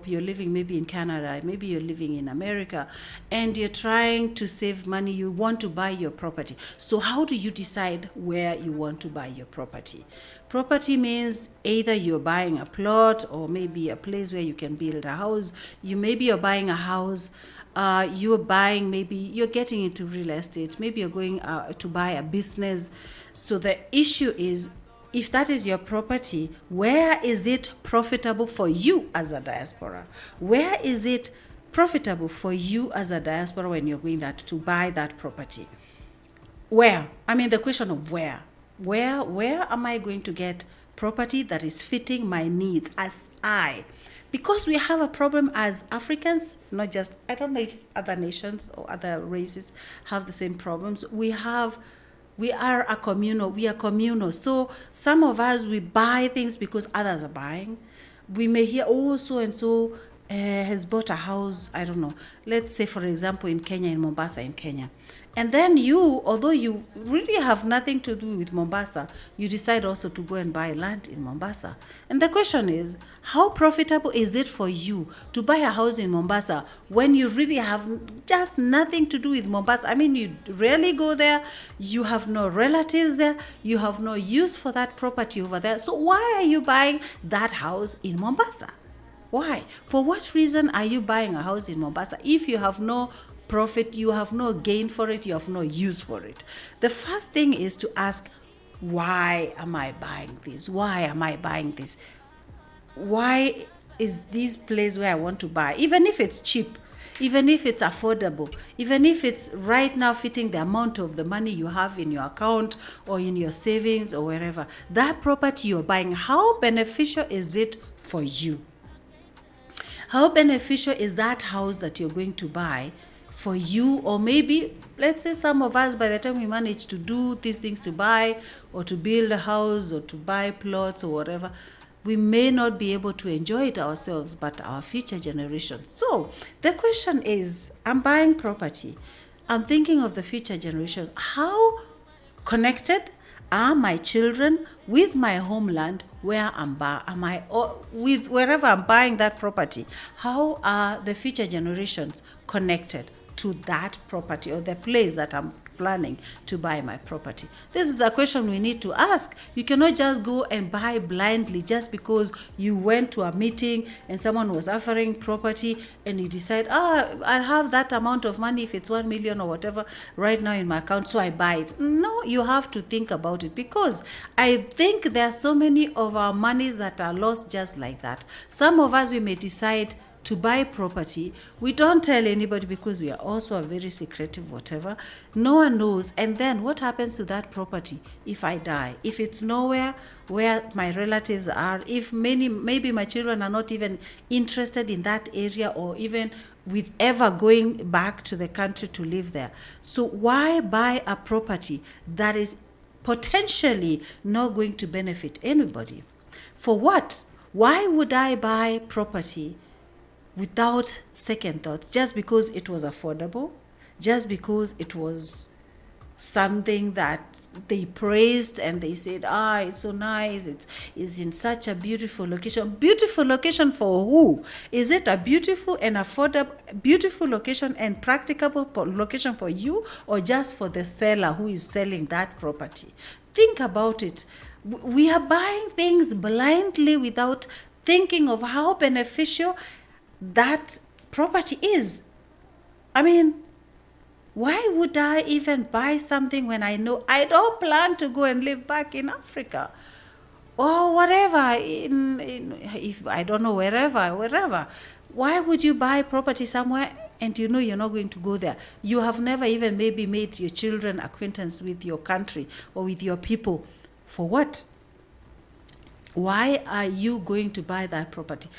Europe, you're living maybe in Canada, maybe you're living in America, and you're trying to save money, you want to buy your property. So how do you decide where you want to buy your property? Property means either you're buying a plot or maybe a place where you can build a house. Maybe you're buying a house, maybe you're getting into real estate, maybe you're going to buy a business. So the issue is, if that is your property, where is it profitable for you as a diaspora? Where is it profitable for you as a diaspora when you're going to buy that property? Where? I mean, the question of where. Where am I going to get property that is fitting my needs because we have a problem as Africans, not just, I don't know if other nations or other races have the same problems. We are communal. So some of us, we buy things because others are buying. We may hear, oh, so-and-so has bought a house, I don't know. Let's say, for example, in Mombasa, in Kenya. And then you, although you really have nothing to do with Mombasa, you decide also to go and buy land in Mombasa. And the question is, how profitable is it for you to buy a house in Mombasa when you really have just nothing to do with Mombasa? I mean, you rarely go there, you have no relatives there, you have no use for that property over there. So why are you buying that house in Mombasa? Why? For what reason are you buying a house in Mombasa if you have no profit, you have no gain for it, you have no use for it? The first thing is to ask, why am I buying this? Why am I buying this? Why is this place where I want to buy? Even if it's cheap, even if it's affordable, even if it's right now fitting the amount of the money you have in your account or in your savings or wherever, that property you're buying, how beneficial is it for you? How beneficial is that house that you're going to buy for you? Or maybe, let's say some of us, by the time we manage to do these things, to buy or to build a house or to buy plots or whatever, we may not be able to enjoy it ourselves, but our future generations. So the question is, I'm buying property, I'm thinking of the future generation. How connected are my children with my homeland wherever I'm buying that property? How are the future generations connected to that property or the place that I'm planning to buy my property? This is a question we need to ask. You cannot just go and buy blindly just because you went to a meeting and someone was offering property and you decide, I have that amount of money, if it's 1 million or whatever right now in my account, so I buy it. No, you have to think about it, because I think there are so many of our monies that are lost just like that. Some of us, we may decide to buy property, we don't tell anybody because we are also a very secretive whatever. No one knows. And then what happens to that property if I die? If it's nowhere where my relatives are, if maybe my children are not even interested in that area or even with ever going back to the country to live there. So why buy a property that is potentially not going to benefit anybody? For what? Why would I buy property without second thoughts, just because it was affordable, just because it was something that they praised and they said, it's so nice, it's in such a beautiful location. Beautiful location for who? Is it a beautiful and affordable, beautiful location and practicable location for you, or just for the seller who is selling that property? Think about it. We are buying things blindly without thinking of how beneficial that property is. I mean, why would I even buy something when I know I don't plan to go and live back in Africa or whatever, if I don't know, wherever. Why would you buy property somewhere and you know you're not going to go there? You have never even maybe made your children acquaintance with your country or with your people. For what? Why are you going to buy that property?